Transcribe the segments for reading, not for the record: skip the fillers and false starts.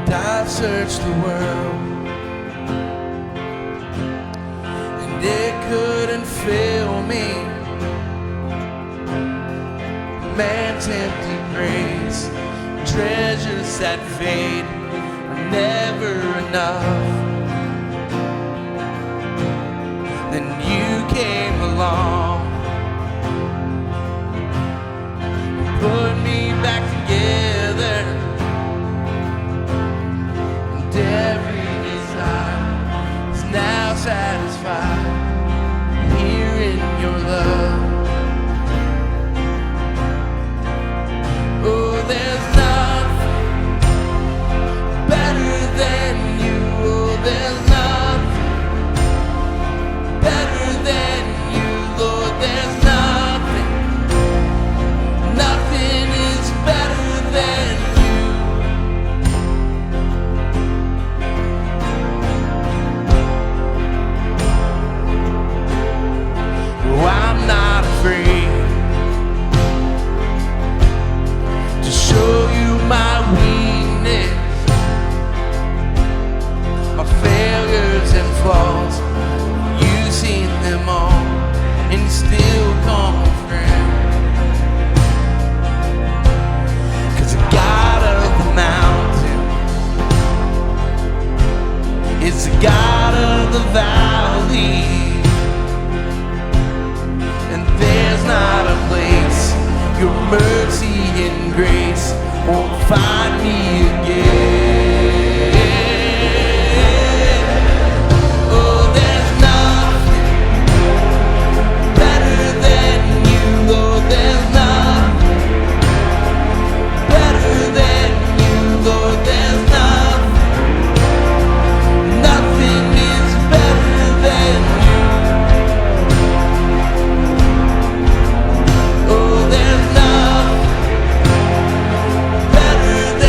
I've searched the world and it couldn't fill me. Man's empty praise, treasures that fade are never enough. Then you came along, put me back together. Every desire is now satisfied here in your love. Oh, there's nothing better than you. Oh, there's nothing better than you, Lord. There's nothing is better than you. I'm not afraid to show you my weakness, my failures and flaws. You've seen them all and still come through. 'Cause the God of the mountain is the God of the valley. There's not a place your mercy and grace won't find me again. Oh, there's nothing better than you, Lord. There's nothing better than you, Lord. There's nothing is better than you. Oh, there's nothing better than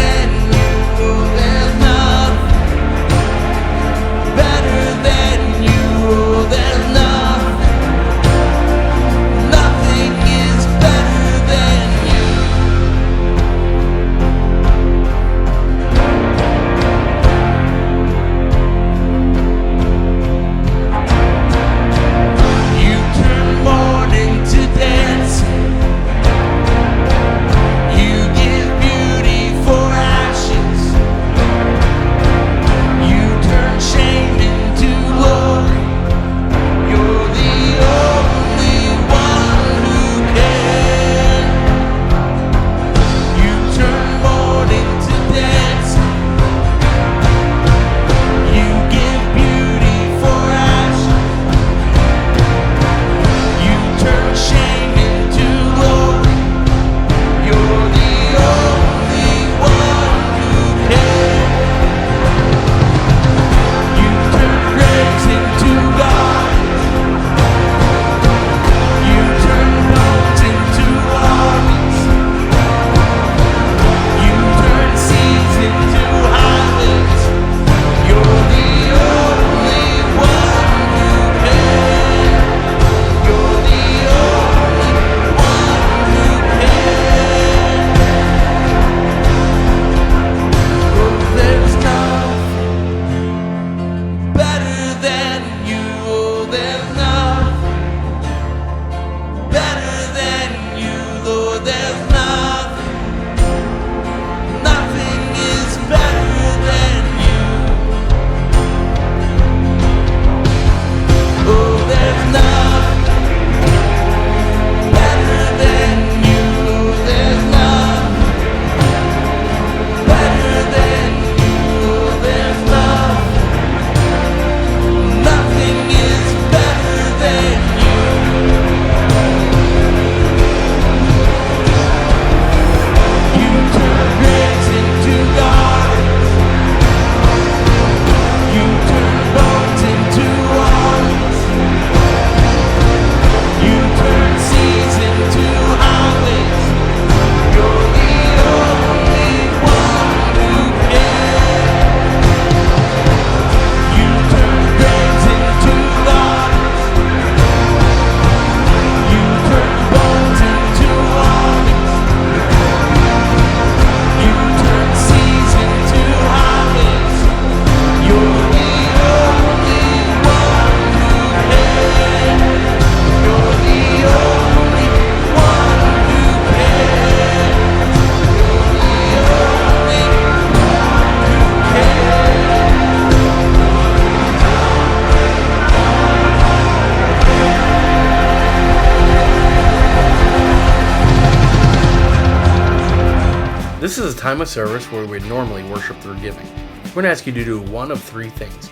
This is a time of service where we normally worship through giving. We're going to ask you to do one of three things.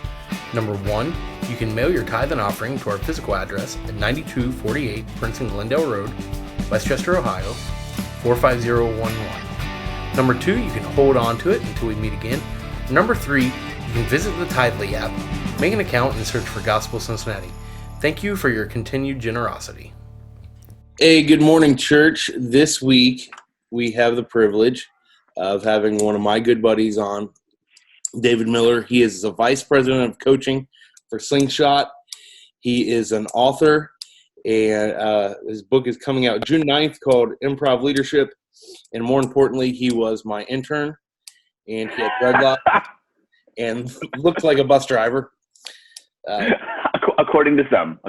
Number one, you can mail your tithe and offering to our physical address at 9248 Prince and Glendale Road, Westchester, Ohio, 45011. Number two, you can hold on to it until we meet again. Number three, you can visit the Tithely app, make an account, and search for Gospel Cincinnati. Thank you for your continued generosity. Hey, good morning, church. This week, we have the privilege of having one of my good buddies on, David Miller. He is the vice president of coaching for Slingshot. He is an author, and his book is coming out June 9th called Improv Leadership. And more importantly, he was my intern, and he had dreadlocks and looked like a bus driver. According to some.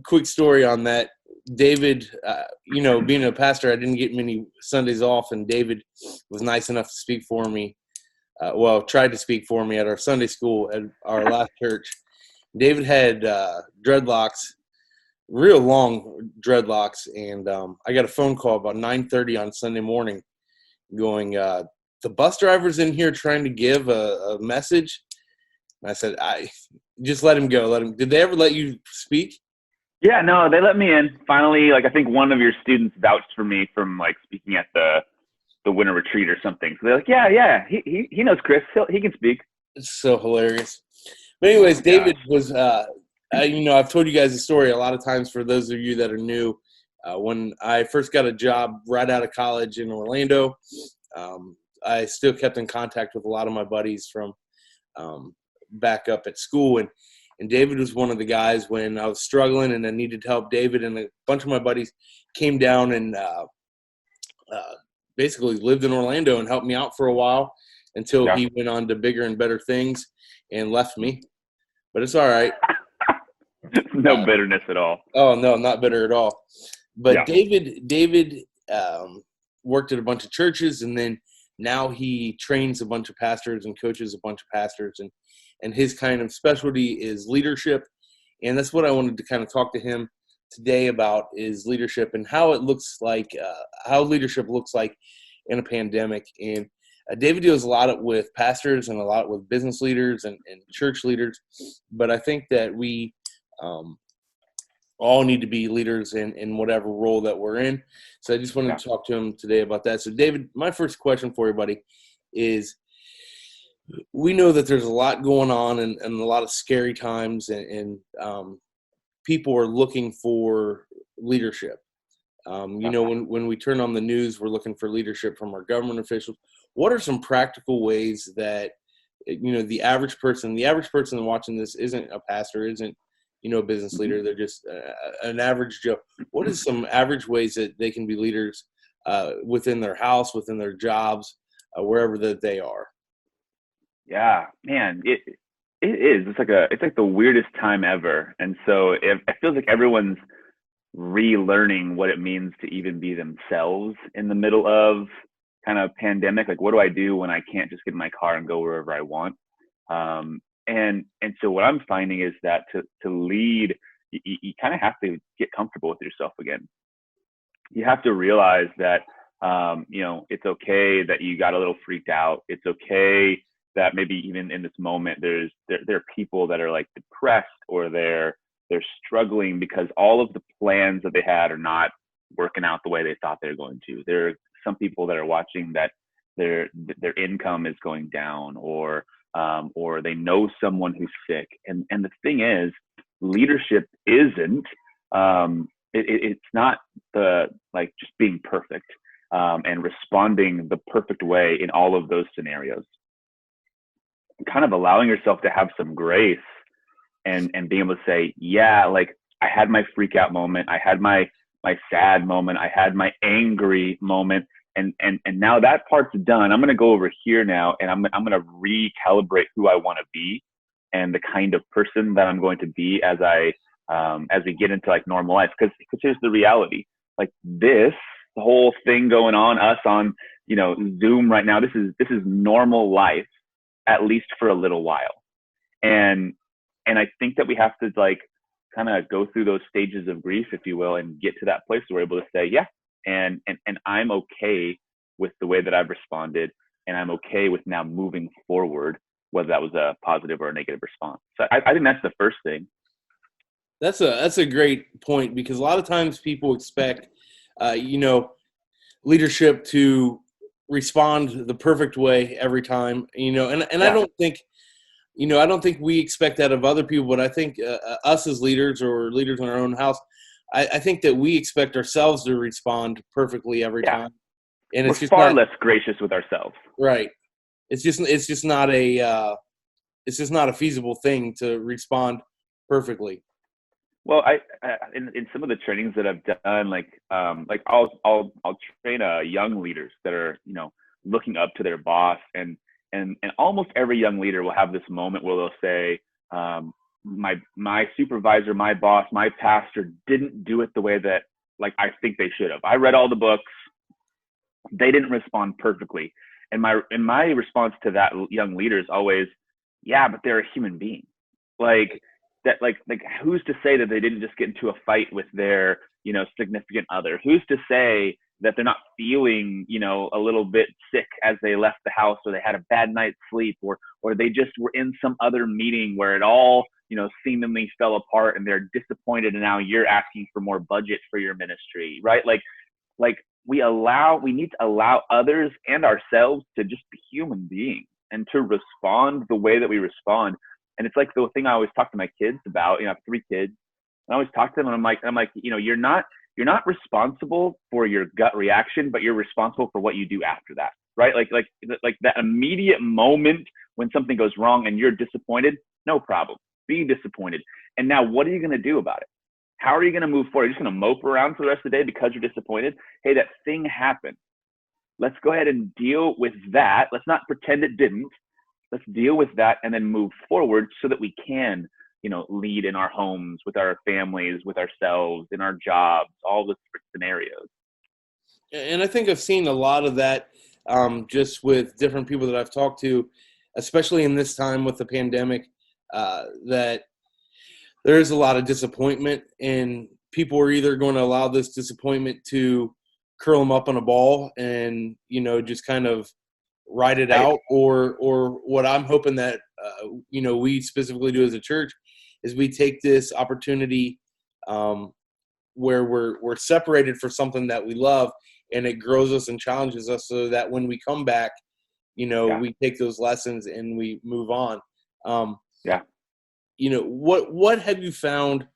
Quick story on that. David, being a pastor, I didn't get many Sundays off, and David was nice enough to speak for me. Tried to speak for me at our Sunday school at our last church. David had dreadlocks, real long dreadlocks, and I got a phone call about 9:30 on Sunday morning going, the bus driver's in here trying to give a message. And I said, I just let him go. Did they ever let you speak? Yeah, no, they let me in. Finally, I think one of your students vouched for me from speaking at the winter retreat or something. So they're like, yeah, he knows Chris. He can speak. It's so hilarious. But anyways, David was, I've told you guys the story a lot of times for those of you that are new. When I first got a job right out of college in Orlando, I still kept in contact with a lot of my buddies from back up at school. And David was one of the guys when I was struggling and I needed help. David and a bunch of my buddies came down and basically lived in Orlando and helped me out for a while until he went on to bigger and better things and left me. But it's all right. No bitterness at all. Oh, no, not bitter at all. But David worked at a bunch of churches, and then now he trains a bunch of pastors and coaches a bunch of pastors, and his kind of specialty is leadership. And that's what I wanted to kind of talk to him today about, is leadership and how it looks like, how leadership looks like in a pandemic. And David deals a lot with pastors and a lot with business leaders and church leaders. But I think that we all need to be leaders in whatever role that we're in. So I just wanted to talk to him today about that. So David, my first question for you, buddy, is we know that there's a lot going on and a lot of scary times and people are looking for leadership. When we turn on the news, we're looking for leadership from our government officials. What are some practical ways that, the average person watching this isn't a pastor, isn't, a business leader, they're just an average Joe. What is some average ways that they can be leaders within their house, within their jobs, wherever that they are? Yeah, man, it is. It's like the weirdest time ever. And so it feels like everyone's relearning what it means to even be themselves in the middle of kind of pandemic. Like, what do I do when I can't just get in my car and go wherever I want? And so what I'm finding is that to lead, you kind of have to get comfortable with yourself again. You have to realize that, it's okay that you got a little freaked out. It's okay that maybe even in this moment, there are people that are depressed, or they're struggling because all of the plans that they had are not working out the way they thought they were going to. There are some people that are watching that their income is going down, or they know someone who's sick. And the thing is, leadership isn't, it's not just being perfect and responding the perfect way in all of those scenarios. Kind of allowing yourself to have some grace and being able to say, I had my freak out moment. I had my sad moment. I had my angry moment. And now that part's done. I'm going to go over here now, and I'm going to recalibrate who I want to be and the kind of person that I'm going to be as we get into normal life. Because here's the reality: the whole thing going on, us on Zoom right now. This is normal life, at least for a little while. And I think that we have to kind of go through those stages of grief, if you will, and get to that place where we're able to say, and I'm okay with the way that I've responded, and I'm okay with now moving forward, whether that was a positive or a negative response. So I think that's the first thing. That's a great point, because a lot of times people expect, leadership to respond the perfect way every time, and Yeah. I don't think we expect that of other people, but I think us as leaders or leaders in our own house, I think that we expect ourselves to respond perfectly every Yeah. time, and We're it's just far not less gracious with ourselves. right. It's just not a feasible thing to respond perfectly. Well, in some of the trainings that I've done, like I'll train young leaders that are looking up to their boss, and almost every young leader will have this moment where they'll say, my supervisor, my boss, my pastor didn't do it the way that like I think they should have. I read all the books, they didn't respond perfectly, and my response to that young leader is always, yeah, but they're a human being, like that, like who's to say that they didn't just get into a fight with their significant other? Who's to say that they're not feeling a little bit sick as they left the house, or they had a bad night's sleep, or they just were in some other meeting where it all seemingly fell apart, and they're disappointed, and now you're asking for more budget for your ministry, right? Like we need to allow others and ourselves to just be human beings and to respond the way that we respond. And it's like the thing I always talk to my kids about. I have 3 kids. And I always talk to them, and I'm like, you're not responsible for your gut reaction, but you're responsible for what you do after that, right? Like that immediate moment when something goes wrong and you're disappointed, no problem. Be disappointed. And now what are you going to do about it? How are you going to move forward? You're just going to mope around for the rest of the day because you're disappointed? Hey, that thing happened. Let's go ahead and deal with that. Let's not pretend it didn't. Let's deal with that and then move forward so that we can, lead in our homes, with our families, with ourselves, in our jobs, all the different scenarios. And I think I've seen a lot of that, just with different people that I've talked to, especially in this time with the pandemic, that there is a lot of disappointment, and people are either going to allow this disappointment to curl them up on a ball and just kind of ride it out, or what I'm hoping that we specifically do as a church is we take this opportunity, where we're separated for something that we love, and it grows us and challenges us, so that when we come back, we take those lessons and we move on. Yeah. What have you found,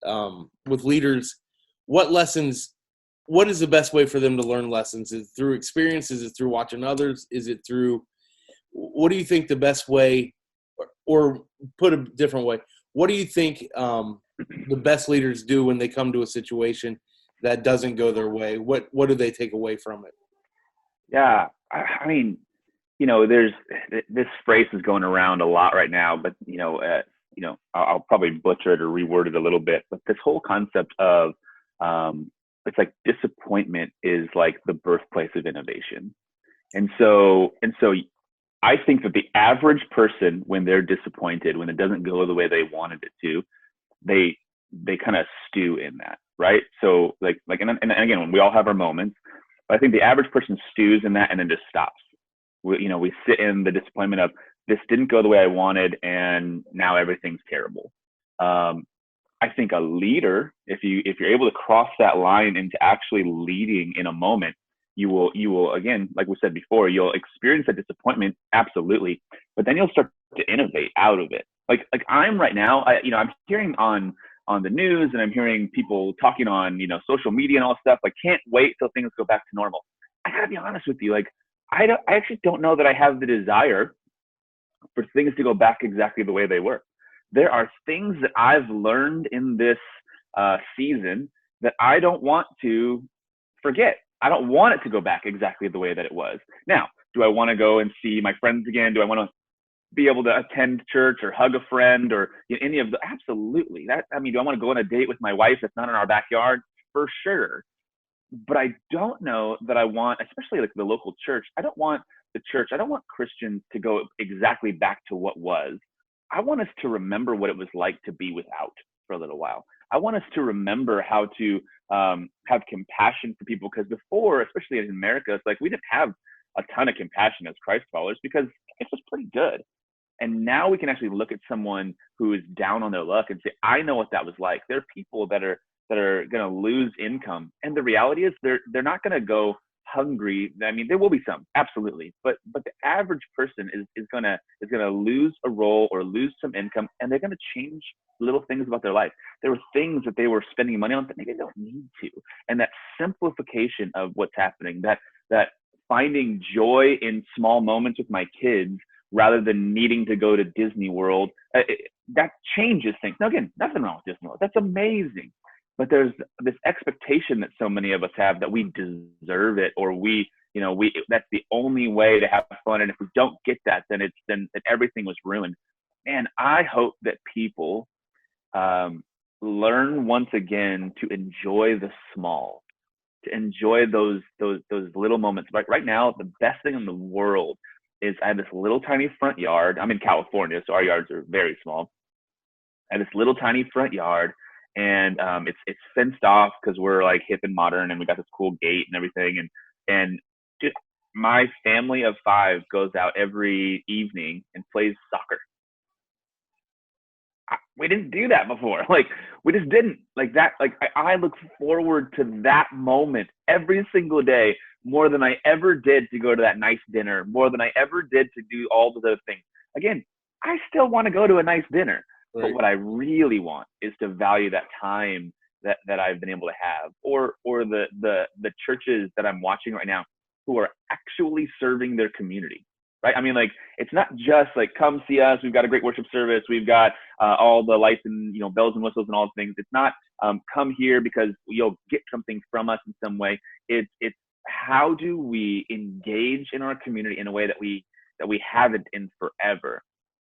with leaders? What is the best way for them to learn lessons? Is it through experience? Is it through watching others? Is it through, what do you think the best way, or put a different way, what do you think the best leaders do when they come to a situation that doesn't go their way? What do they take away from it? Yeah. I mean, there's this phrase is going around a lot right now, but I'll probably butcher it or reword it a little bit, but this whole concept of it's like disappointment is like the birthplace of innovation. And so I think that the average person, when they're disappointed, when it doesn't go the way they wanted it to, they kind of stew in that, right? So and again, when we all have our moments, but I think the average person stews in that and then just stops. We sit in the disappointment of, this didn't go the way I wanted, and now everything's terrible. I think a leader, if you're able to cross that line into actually leading in a moment, you will again, like we said before, you'll experience that disappointment, absolutely, but then you'll start to innovate out of it. Like I'm right now, I'm hearing on the news, and I'm hearing people talking on social media and all stuff. I can't wait till things go back to normal. I gotta be honest with you, I actually don't know that I have the desire for things to go back exactly the way they were. There are things that I've learned in this season that I don't want to forget. I don't want it to go back exactly the way that it was. Now, do I want to go and see my friends again? Do I want to be able to attend church or hug a friend or any of the? Absolutely. Do I want to go on a date with my wife that's not in our backyard? For sure. But I don't know that I want, especially like the local church, I don't want Christians to go exactly back to what was. I want us to remember what it was like to be without for a little while. I want us to remember how to have compassion for people, because before, especially in America, it's like we didn't have a ton of compassion as Christ followers because it was pretty good. And now we can actually look at someone who is down on their luck and say, I know what that was like. There are people that are going to lose income, and the reality is they're not going to go hungry. I mean, there will be some, absolutely, but the average person is going to lose a role or lose some income, and they're going to change little things about their life. There were things that they were spending money on that maybe they don't need to, and that simplification of what's happening, that finding joy in small moments with my kids rather than needing to go to Disney World, that changes things. Now, again, nothing wrong with Disney World. That's amazing. But there's this expectation that so many of us have that we deserve it, or that's the only way to have fun. And if we don't get that, then everything was ruined. And I hope that people learn once again to enjoy the small, to enjoy those little moments. Like right now, the best thing in the world is I have this little tiny front yard. I'm in California, so our yards are very small. I have this little tiny front yard, and it's fenced off because we're like hip and modern, and we got this cool gate and everything. And just my family of 5 goes out every evening and plays soccer. We didn't do that before. Like, we just didn't like that. Like, I look forward to that moment every single day more than I ever did to go to that nice dinner, more than I ever did to do all of those things. Again, I still want to go to a nice dinner, right. But what I really want is to value that time that I've been able to have, or the churches that I'm watching right now who are actually serving their community. Right? I mean, like, it's not just like, come see us, we've got a great worship service, we've got all the lights and, bells and whistles and all the things. It's not come here because you'll get something from us in some way. It's how do we engage in our community in a way that we haven't in forever.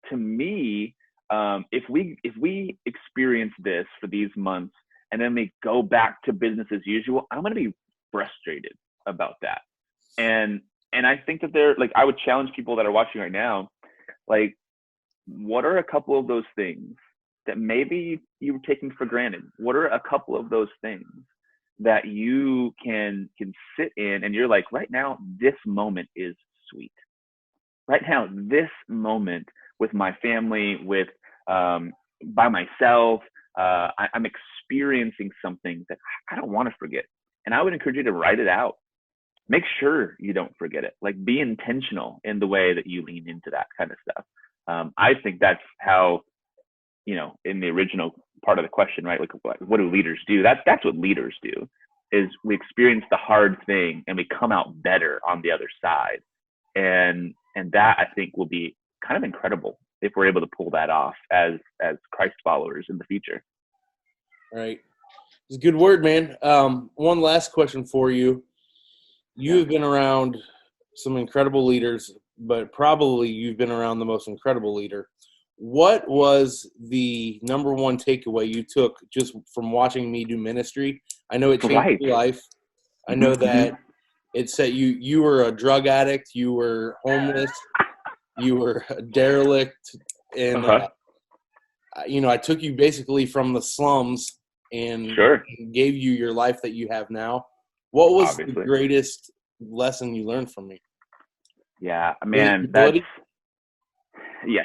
To me, if we experience this for these months and then we go back to business as usual, I'm going to be frustrated about that. And I think that I would challenge people that are watching right now, like, what are a couple of those things that maybe you were taking for granted? What are a couple of those things that you can sit in and you're like, right now, this moment is sweet. Right now, this moment with my family, with by myself, I'm experiencing something that I don't want to forget. And I would encourage you to write it out. Make sure you don't forget it. Like, be intentional in the way that you lean into that kind of stuff. I think that's how, in the original part of the question, right? Like, what do leaders do? That's what leaders do, is we experience the hard thing and we come out better on the other side. And that, I think, will be kind of incredible if we're able to pull that off as Christ followers in the future. All right. It's a good word, man. One last question for you. You have been around some incredible leaders, but probably you've been around the most incredible leader. What was the number one takeaway you took just from watching me do ministry? I know it changed your life. I know that it said you were a drug addict, you were homeless, you were a derelict, and I took you basically from the slums and gave you your life that you have now. What was the greatest lesson you learned from me? Yeah, man,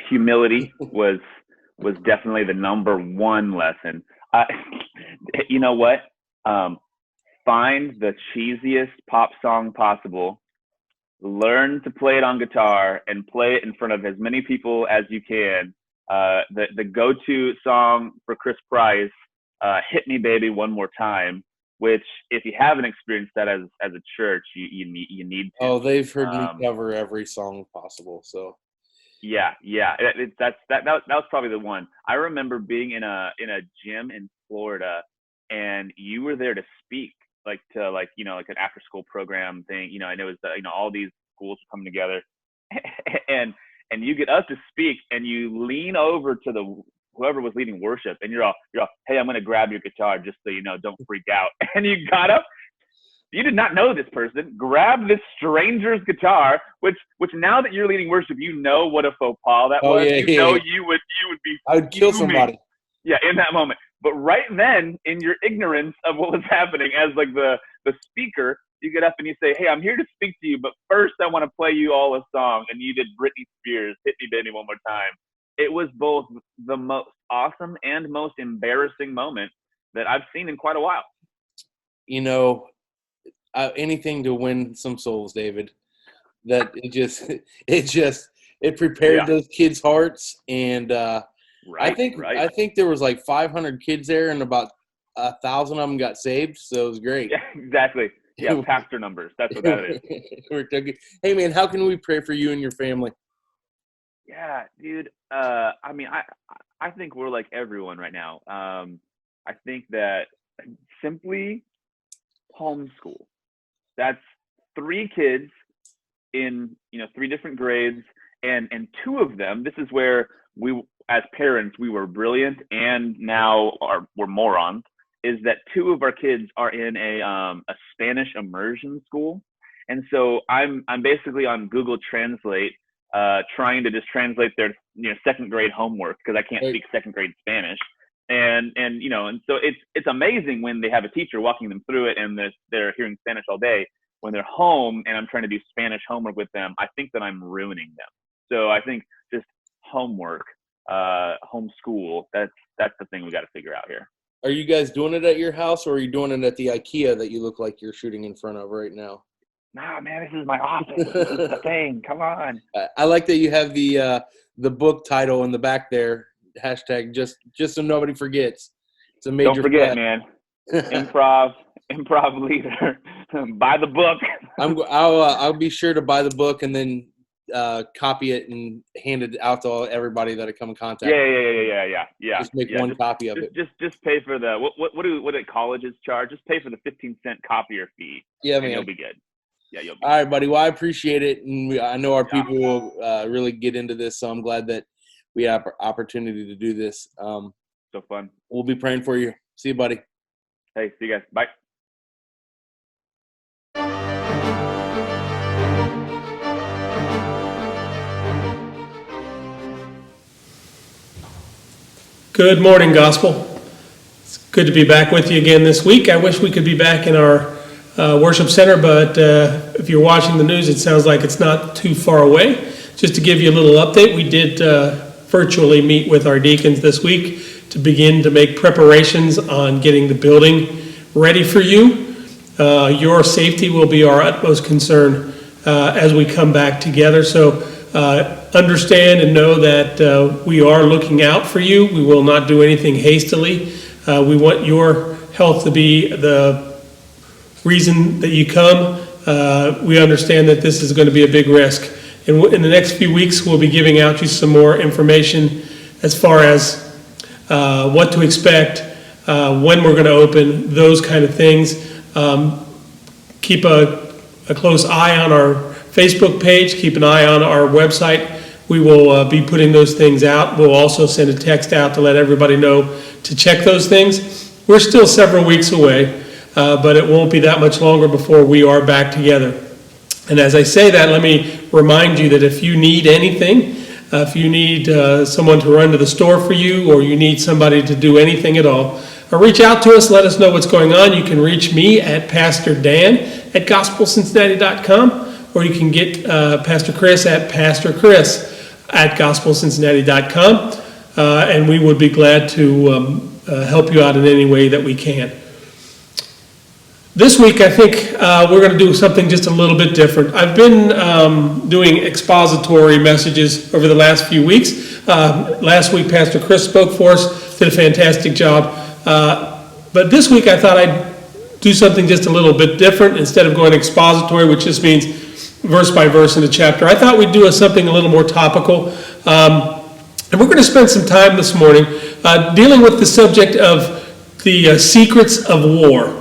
humility was definitely the number one lesson. You know what? Find the cheesiest pop song possible, learn to play it on guitar, and play it in front of as many people as you can. The go-to song for Chris Price, "Hit Me Baby One More Time," which, if you haven't experienced that as a church, you need to. Oh, they've heard me cover every song possible. So yeah, that was probably the one. I remember being in a gym in Florida, and you were there to speak, like an after school program thing. And it was all these schools were coming together, and you get up to speak, and you lean over to whoever was leading worship, and you're all, hey, I'm going to grab your guitar just so you know, don't freak out. And you got up. You did not know this person. Grab this stranger's guitar, which now that you're leading worship, you know what a faux pas that was. You would be. I would kill somebody. Yeah, in that moment. But right then, in your ignorance of what was happening as like the speaker, you get up and you say, hey, I'm here to speak to you, but first I want to play you all a song. And you did Britney Spears, Hit Me Baby One More Time. It was both the most awesome and most embarrassing moment that I've seen in quite a while. You know, anything to win some souls, David. That it prepared those kids' hearts, and I think there was like 500 kids there, and about 1,000 of them got saved. So it was great. Yeah, exactly. Yeah, pastor numbers. That's what that is. Hey, man, how can we pray for you and your family? Yeah, dude. I mean, I think we're like everyone right now. I think that simply homeschool. That's 3 kids in 3 different grades, and 2 of them. This is where we, as parents, we were brilliant, and now we're morons. Is that 2 of our kids are in a Spanish immersion school, and so I'm basically on Google Translate, trying to just translate their 2nd grade homework because I can't speak 2nd grade Spanish. And so it's amazing when they have a teacher walking them through it and they're hearing Spanish all day. When they're home and I'm trying to do Spanish homework with them, I think that I'm ruining them. So I think just homework, homeschool, that's the thing we got to figure out here. Are you guys doing it at your house, or are you doing it at the IKEA that you look like you're shooting in front of right now? Nah, man, this is my office. This is the thing. Come on. I like that you have the book title in the back there. Hashtag just so nobody forgets. It's a major. Don't forget, man. Improv leader. Buy the book. I'll be sure to buy the book and then copy it and hand it out to everybody that I come in contact. Yeah. Just make one copy of it. Just pay for the what do colleges charge? Just pay for the 15-cent copier fee. Yeah, man. You'll be good. Yeah, you'll be all right, buddy. Well, I appreciate it, and I know our people will really get into this. So I'm glad that we have opportunity to do this. So fun. We'll be praying for you. See you, buddy. Hey, see you guys. Bye. Good morning, Gospel. It's good to be back with you again this week. I wish we could be back in our worship center, but if you're watching the news, it sounds like it's not too far away. Just to give you a little update, we did virtually meet with our deacons this week to begin to make preparations on getting the building ready for you. Your safety will be our utmost concern as we come back together. So understand and know that we are looking out for you. We will not do anything hastily. We want your health to be the reason that you come. We understand that this is going to be a big risk. In the next few weeks, we'll be giving out you some more information as far as what to expect, when we're going to open, those kind of things. Keep a close eye on our Facebook page. Keep an eye on our website. We will be putting those things out. We'll also send a text out to let everybody know to check those things. We're still several weeks away, but it won't be that much longer before we are back together. And as I say that, let me remind you that if you need anything, if you need someone to run to the store for you, or you need somebody to do anything at all, reach out to us. Let us know what's going on. You can reach me at Pastor Dan at GospelCincinnati.com, or you can get Pastor Chris at Pastor Chris at GospelCincinnati.com, and we would be glad to help you out in any way that we can. This week, I think we're going to do something just a little bit different. I've been doing expository messages over the last few weeks. Last week, Pastor Chris spoke for us, did a fantastic job. But this week, I thought I'd do something just a little bit different. Instead of going expository, which just means verse by verse in a chapter, I thought we'd do something a little more topical. And we're going to spend some time this morning dealing with the subject of the secrets of war.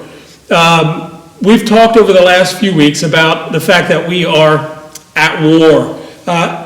We've talked over the last few weeks about the fact that we are at war.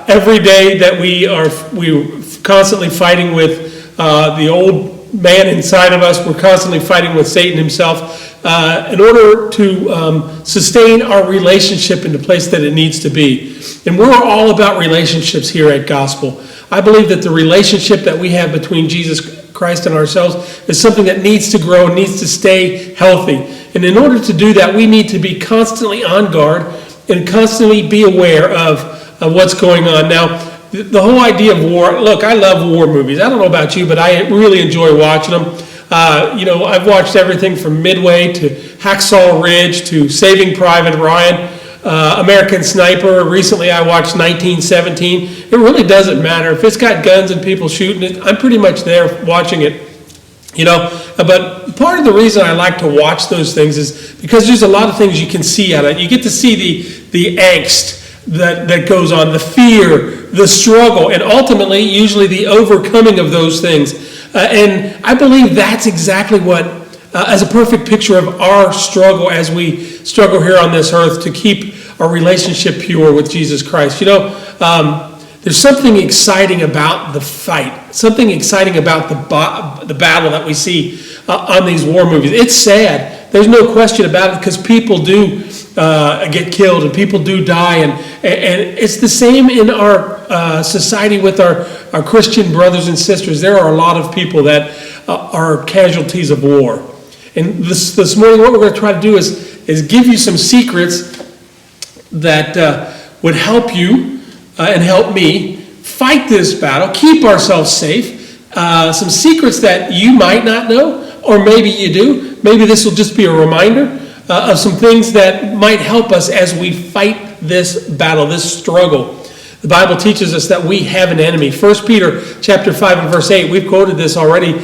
Every day that we're constantly fighting with the old man inside of us. We're constantly fighting with Satan himself in order to sustain our relationship in the place that it needs to be. And we're all about relationships here at Gospel. I believe that the relationship that we have between Jesus Christ in ourselves is something that needs to grow and needs to stay healthy. And in order to do that, we need to be constantly on guard and constantly be aware of what's going on. Now, the whole idea of war, look, I love war movies. I don't know about you, but I really enjoy watching them. I've watched everything from Midway to Hacksaw Ridge to Saving Private Ryan, American Sniper. Recently I watched 1917. It really doesn't matter. If it's got guns and people shooting it, I'm pretty much there watching it. But part of the reason I like to watch those things is because there's a lot of things you can see out of it. You get to see the angst that goes on, the fear, the struggle, and ultimately, usually the overcoming of those things. And I believe that's exactly what, as a perfect picture of our struggle as we struggle here on this earth to keep our relationship pure with Jesus Christ. There's something exciting about the fight, something exciting about the battle that we see on these war movies. It's sad. There's no question about it because people do get killed and people do die. And it's the same in our society with our Christian brothers and sisters. There are a lot of people that are casualties of war. And this morning what we're going to try to do is give you some secrets that would help you and help me fight this battle, keep ourselves safe. Some secrets that you might not know, or maybe you do. Maybe this will just be a reminder of some things that might help us as we fight this battle, this struggle. The Bible teaches us that we have an enemy. 1 Peter chapter 5 and verse 8, we've quoted this already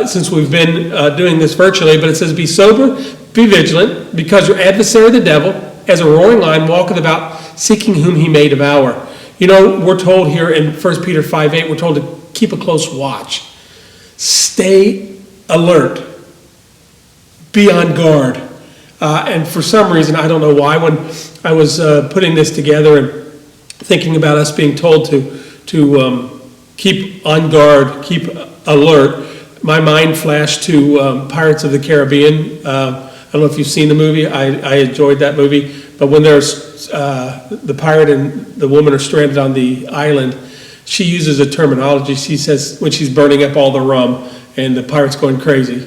since we've been doing this virtually, but it says, "Be sober, be vigilant, because your adversary the devil, as a roaring lion, walketh about, seeking whom he may devour." We're told here in 1 Peter 5:8, we're told to keep a close watch. Stay alert. Be on guard. And for some reason, I don't know why, when I was putting this together and thinking about us being told to keep on guard, keep alert, my mind flashed to Pirates of the Caribbean. I don't know if you've seen the movie. I enjoyed that movie. But when there's the pirate and the woman are stranded on the island, she uses a terminology. She says, when she's burning up all the rum and the pirate's going crazy,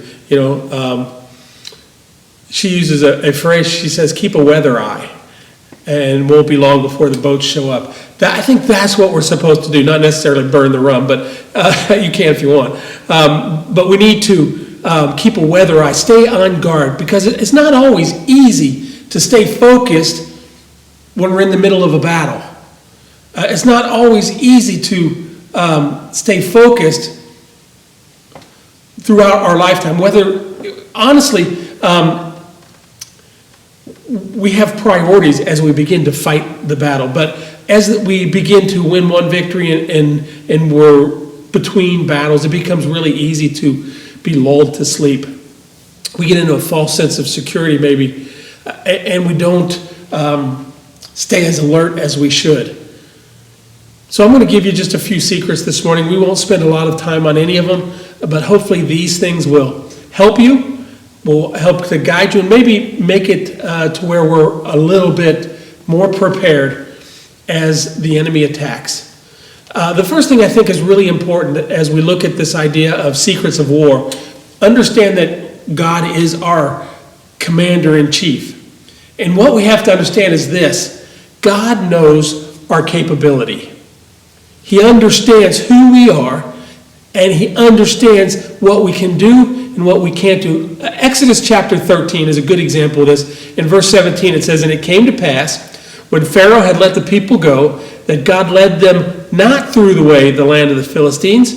she uses a phrase. She says, "Keep a weather eye, and won't be long before the boats show up." I think that's what we're supposed to do, not necessarily burn the rum, but you can if you want. But we need to keep a weather eye, stay on guard, because it's not always easy to stay focused when we're in the middle of a battle. It's not always easy to stay focused throughout our lifetime. Honestly, we have priorities as we begin to fight the battle, but as we begin to win one victory and we're between battles, it becomes really easy to be lulled to sleep. We get into a false sense of security maybe, and we don't stay as alert as we should. So I'm going to give you just a few secrets this morning. We won't spend a lot of time on any of them, but hopefully these things will help you, will help to guide you, and maybe make it to where we're a little bit more prepared as the enemy attacks. The first thing I think is really important as we look at this idea of secrets of war, understand that God is our commander-in-chief. And what we have to understand is this: God knows our capability. He understands who we are, and he understands what we can do and what we can't do. Exodus chapter 13 is a good example of this. In verse 17 it says, "And it came to pass, when Pharaoh had let the people go, that God led them not through the way, the land of the Philistines,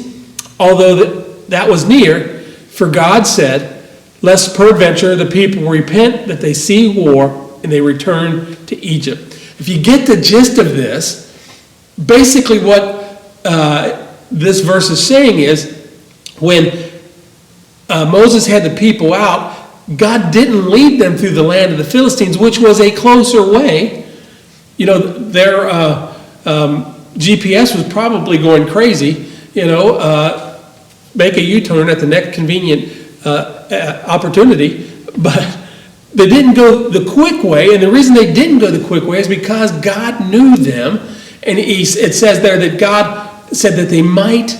although that was near, for God said, lest peradventure the people repent, that they see war, and they return to Egypt." If you get the gist of this, basically what this verse is saying is, when Moses had the people out, God didn't lead them through the land of the Philistines, which was a closer way. Their GPS was probably going crazy, make a U-turn at the next convenient opportunity, but they didn't go the quick way, and the reason they didn't go the quick way is because God knew them, and it says there that God said that they might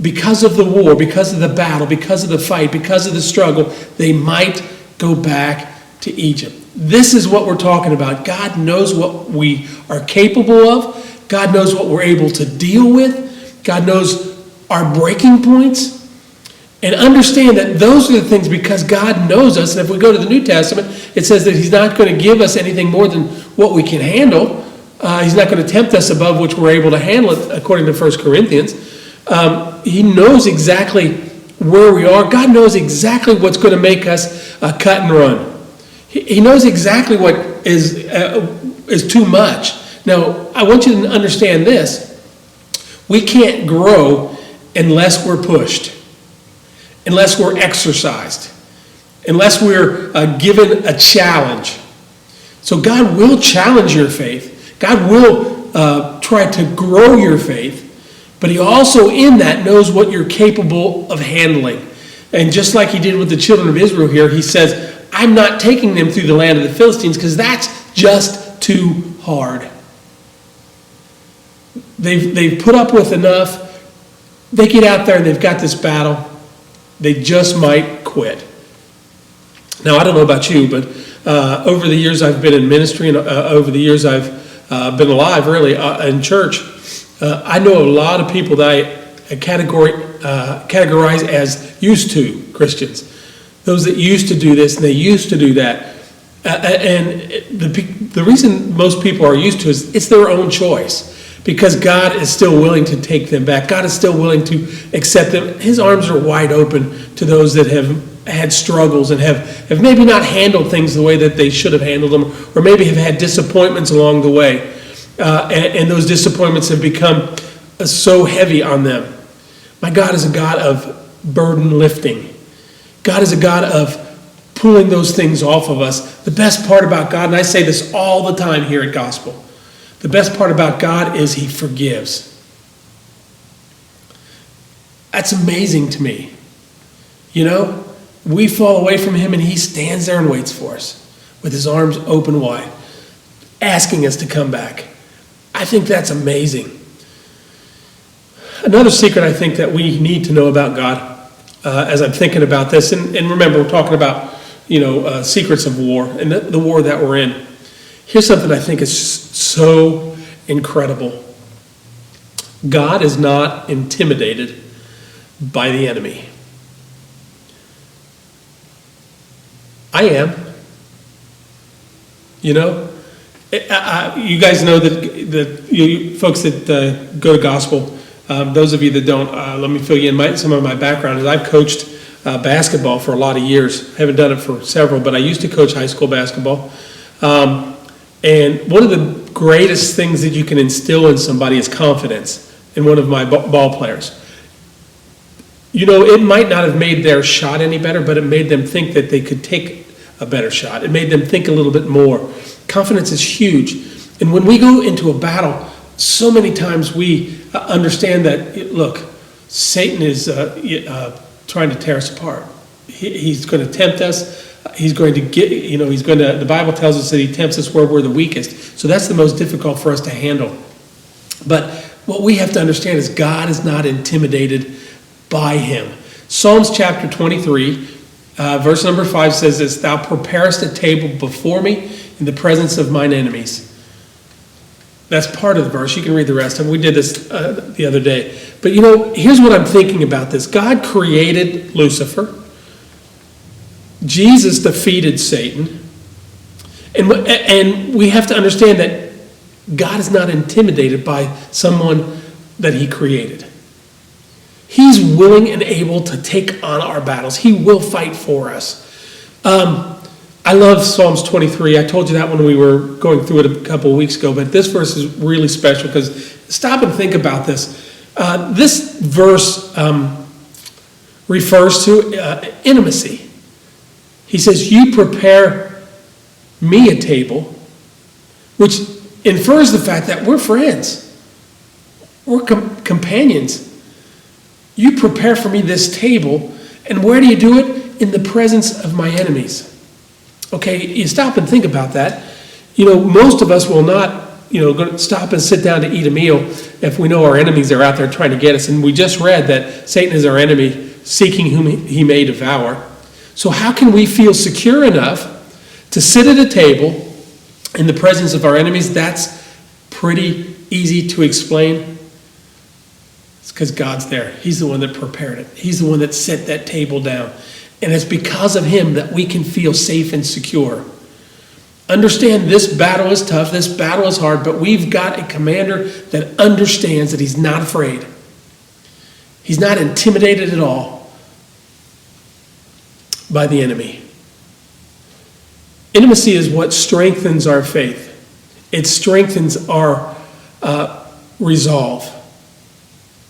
because of the war, because of the battle, because of the fight, because of the struggle, they might go back to Egypt. This is what we're talking about. God knows what we are capable of. God knows what we're able to deal with. God knows our breaking points. And understand that those are the things because God knows us. And if we go to the New Testament, it says that he's not going to give us anything more than what we can handle. He's not going to tempt us above which we're able to handle it, according to 1 Corinthians. He knows exactly where we are. God knows exactly what's going to make us cut and run. He knows exactly what is too much. Now, I want you to understand this. We can't grow unless we're pushed, unless we're exercised, unless we're given a challenge. So God will challenge your faith. God will try to grow your faith. But he also in that knows what you're capable of handling. And just like he did with the children of Israel here, he says, I'm not taking them through the land of the Philistines because that's just too hard. They've put up with enough. They get out there and they've got this battle. They just might quit. Now, I don't know about you, but over the years I've been in ministry and over the years I've been alive, really, in church, I know a lot of people that I categorize as used to Christians. Those that used to do this and they used to do that. And the reason most people are used to is it's their own choice. Because God is still willing to take them back. God is still willing to accept them. His arms are wide open to those that have had struggles and have maybe not handled things the way that they should have handled them, or maybe have had disappointments along the way. And those disappointments have become so heavy on them. My God is a God of burden lifting. God is a God of pulling those things off of us. The best part about God, and I say this all the time here at Gospel, the best part about God is he forgives. That's amazing to me. You know, we fall away from him and he stands there and waits for us with his arms open wide, asking us to come back. I think that's amazing. Another secret I think that we need to know about God, as I'm thinking about this, and remember we're talking about, secrets of war and the war that we're in. Here's something I think is so incredible. God is not intimidated by the enemy. I am. You guys know that you folks that go to Gospel, those of you that don't, let me fill you in. Some of my background is I've coached basketball for a lot of years. I haven't done it for several, but I used to coach high school basketball. And one of the greatest things that you can instill in somebody is confidence in one of my ball players. It might not have made their shot any better, but it made them think that they could take a better shot. It made them think a little bit more. Confidence is huge. And when we go into a battle, so many times we understand that, look, Satan is trying to tear us apart. He's going to tempt us. He's going to the Bible tells us that he tempts us where we're the weakest. So that's the most difficult for us to handle. But what we have to understand is God is not intimidated by him. Psalms chapter 23, verse number 5 says this, "Thou preparest a table before me in the presence of mine enemies." That's part of the verse. You can read the rest of it. We did this the other day. But here's what I'm thinking about this. God created Lucifer. Jesus defeated Satan. And we have to understand that God is not intimidated by someone that he created. He's willing and able to take on our battles. He will fight for us. I love Psalms 23. I told you that when we were going through it a couple of weeks ago, but this verse is really special because stop and think about this. This verse refers to intimacy. He says, "You prepare me a table," which infers the fact that we're friends. We're companions. You prepare for me this table, and where do you do it? In the presence of my enemies. Okay, you stop and think about that. Most of us will not, going to stop and sit down to eat a meal if we know our enemies are out there trying to get us. And we just read that Satan is our enemy, seeking whom he may devour. So how can we feel secure enough to sit at a table in the presence of our enemies? That's pretty easy to explain. It's because God's there. He's the one that prepared it. He's the one that set that table down. And it's because of him that we can feel safe and secure. Understand, this battle is tough, this battle is hard, but we've got a commander that understands that he's not afraid. He's not intimidated at all by the enemy. Intimacy is what strengthens our faith. It strengthens our resolve.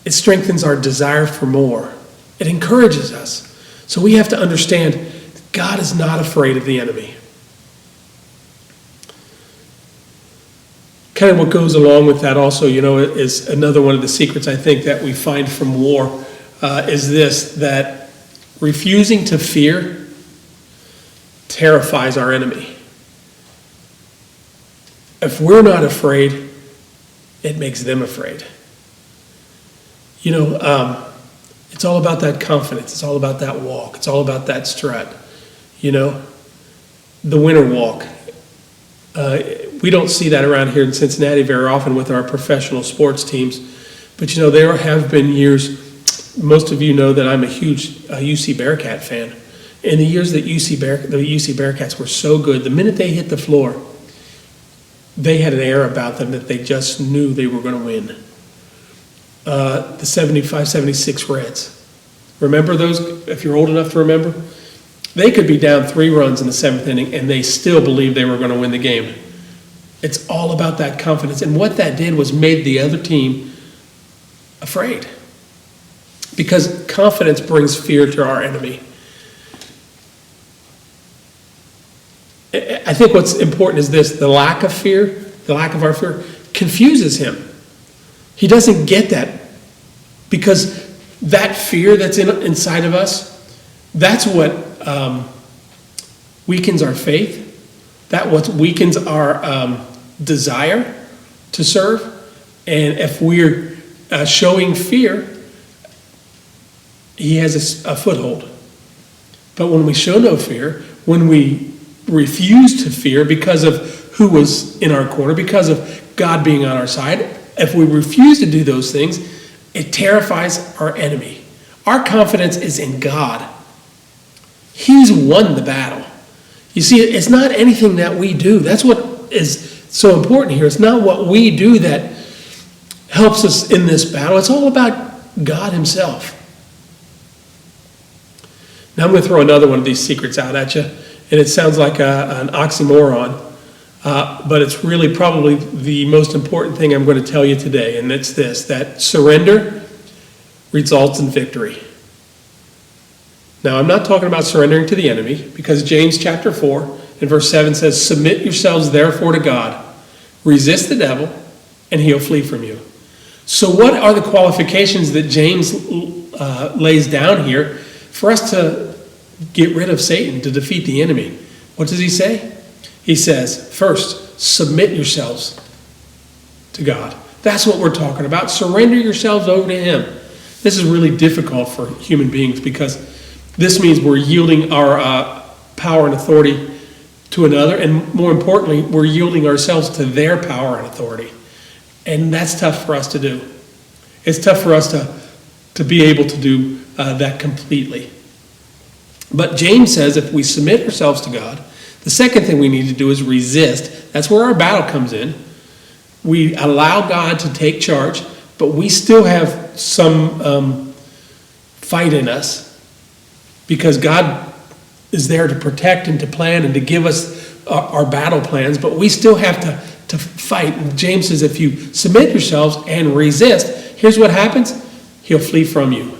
It strengthens our desire for more. It encourages us. So we have to understand God is not afraid of the enemy. Kind of what goes along with that also, is another one of the secrets I think that we find from war is this, that refusing to fear terrifies our enemy. If we're not afraid, it makes them afraid. It's all about that confidence. It's all about that walk. It's all about that strut. The winter walk. We don't see that around here in Cincinnati very often with our professional sports teams. But, there have been years, most of you know that I'm a huge UC Bearcat fan. In the years that the UC Bearcats were so good, the minute they hit the floor, they had an air about them that they just knew they were going to win. The 75-76 Reds. Remember those, if you're old enough to remember? They could be down 3 runs in the 7th inning, and they still believed they were going to win the game. It's all about that confidence. And what that did was made the other team afraid. Because confidence brings fear to our enemy. I think what's important is this: the lack of fear, the lack of our fear, confuses him. He doesn't get that, because that fear that's inside of us, that's what weakens our faith. That what weakens our desire to serve. And if we're showing fear, he has a foothold. But when we show no fear, when we refuse to fear because of who was in our corner, because of God being on our side, if we refuse to do those things, it terrifies our enemy. Our confidence is in God. He's won the battle. You see, it's not anything that we do. That's what is so important here. It's not what we do that helps us in this battle. It's all about God himself. Now I'm going to throw another one of these secrets out at you, and it sounds like an oxymoron, but it's really probably the most important thing I'm going to tell you today, and it's this: that surrender results in victory. Now, I'm not talking about surrendering to the enemy, because James chapter 4 and verse 7 says, "Submit yourselves therefore to God. Resist the devil, and he'll flee from you." So what are the qualifications that James lays down here for us to get rid of Satan, to defeat the enemy? What does he say? He says, first, submit yourselves to God. That's what we're talking about. Surrender yourselves over to him. This is really difficult for human beings, because this means we're yielding our power and authority to another, and more importantly, we're yielding ourselves to their power and authority. And that's tough for us to do. It's tough for us to be able to do that completely. But James says if we submit ourselves to God, the second thing we need to do is resist. That's where our battle comes in. We allow God to take charge, but we still have some fight in us, because God is there to protect and to plan and to give us our battle plans, but we still have to fight. And James says if you submit yourselves and resist, here's what happens: he'll flee from you.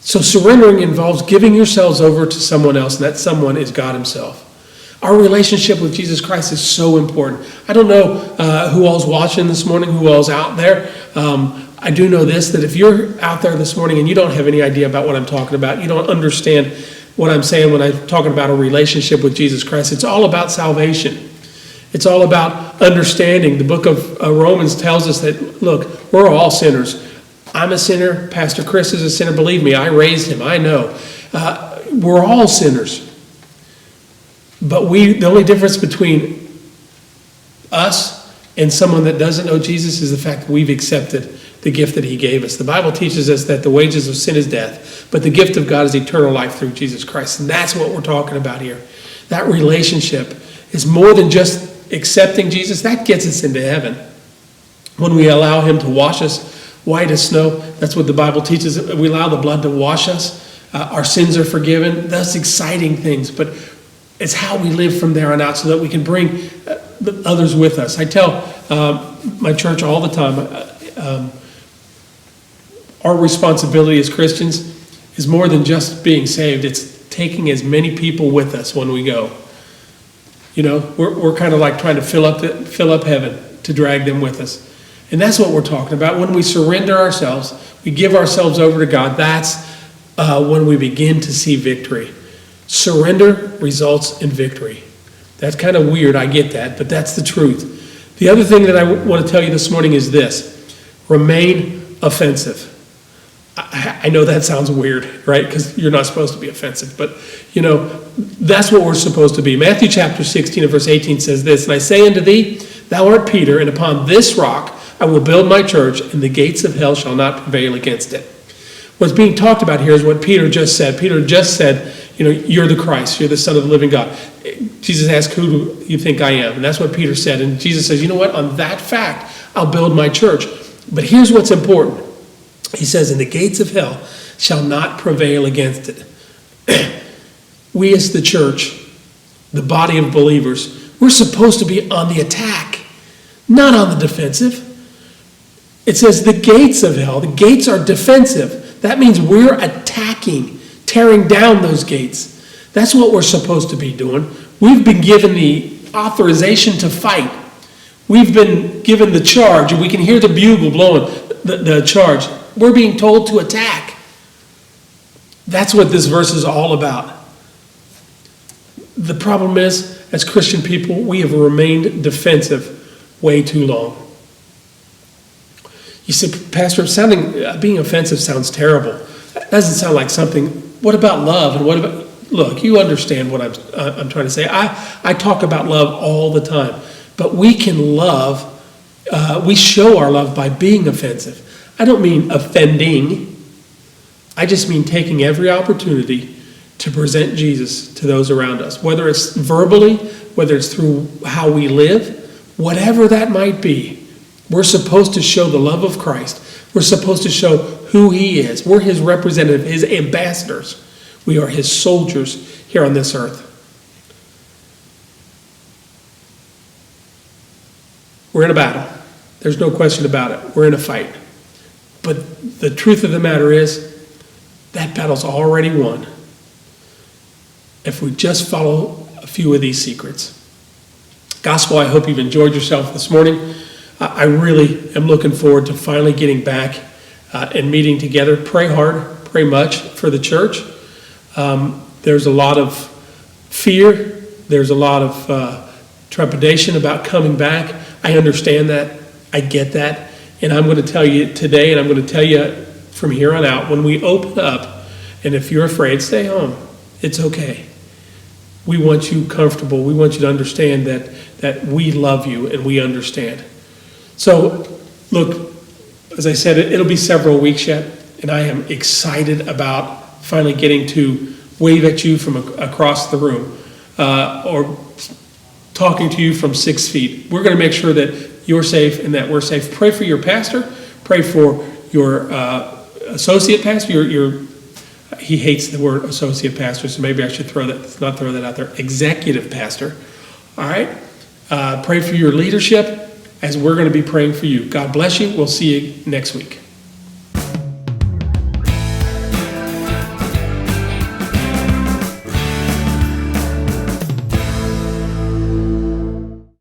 So surrendering involves giving yourselves over to someone else, and that someone is God himself. Our relationship with Jesus Christ is so important. I don't know who all's watching this morning, who all's out there. I do know this, that if you're out there this morning and you don't have any idea about what I'm talking about, you don't understand what I'm saying when I'm talking about a relationship with Jesus Christ, it's all about salvation. It's all about understanding. The book of Romans tells us that, look, we're all sinners. I'm a sinner. Pastor Chris is a sinner. Believe me, I raised him. I know. We're all sinners. But the only difference between us and someone that doesn't know Jesus is the fact that we've accepted the gift that he gave us. The Bible teaches us that the wages of sin is death, but the gift of God is eternal life through Jesus Christ. And that's what we're talking about here. That relationship is more than just accepting Jesus. That gets us into heaven. When we allow him to wash us white as snow, that's what the Bible teaches. We allow the blood to wash us. Our sins are forgiven. That's exciting things, but it's how we live from there on out so that we can bring others with us. I tell my church all the time, our responsibility as Christians is more than just being saved. It's taking as many people with us when we go. You know, we're kind of like trying to fill up heaven to drag them with us. And that's what we're talking about. When we surrender ourselves, we give ourselves over to God, that's when we begin to see victory. Surrender results in victory. That's kind of weird, I get that, but that's the truth. The other thing that I want to tell you this morning is this: remain offensive. I know that sounds weird, right? Because you're not supposed to be offensive, but you know, that's what we're supposed to be. Matthew chapter 16 and verse 18 says this, "And I say unto thee, thou art Peter, and upon this rock I will build my church, and the gates of hell shall not prevail against it." What's being talked about here is what Peter just said. Peter just said, you know, you're the Christ, you're the Son of the living God. Jesus asked, who do you think I am? And that's what Peter said. And Jesus says, you know what? On that fact, I'll build my church. But here's what's important. He says, and the gates of hell shall not prevail against it. We as the church, the body of believers, we're supposed to be on the attack, not on the defensive. It says the gates of hell, the gates are defensive. That means we're attacking, tearing down those gates. That's what we're supposed to be doing. We've been given the authorization to fight. We've been given the charge, and we can hear the bugle blowing the charge. We're being told to attack. That's what this verse is all about. The problem is, as Christian people, we have remained defensive way too long. You say, Pastor, being offensive sounds terrible. That doesn't sound like something. What about love? And what about, look, you understand what I'm trying to say. I talk about love all the time. But we can love, we show our love by being offensive. I don't mean offending. I just mean taking every opportunity to present Jesus to those around us. Whether it's verbally, whether it's through how we live, whatever that might be. We're supposed to show the love of Christ. We're supposed to show who he is. We're his representative, his ambassadors. We are his soldiers here on this earth. We're in a battle. There's no question about it. We're in a fight. But the truth of the matter is, that battle's already won if we just follow a few of these secrets. Gospel, I hope you've enjoyed yourself this morning. I really am looking forward to finally getting back and meeting together. Pray hard, pray much for the church. There's a lot of fear. There's a lot of trepidation about coming back. I understand that. I get that. And I'm going to tell you today, and I'm going to tell you from here on out, when we open up, and if you're afraid, stay home. It's okay. We want you comfortable. We want you to understand that we love you and we understand. So, look, as I said, it'll be several weeks yet, and I am excited about finally getting to wave at you from across the room or talking to you from 6 feet. We're going to make sure that you're safe and that we're safe. Pray for your pastor. Pray for your associate pastor. He hates the word associate pastor, so maybe I should not throw that out there. Executive pastor. All right? Pray for your leadership, as we're going to be praying for you. God bless you. We'll see you next week.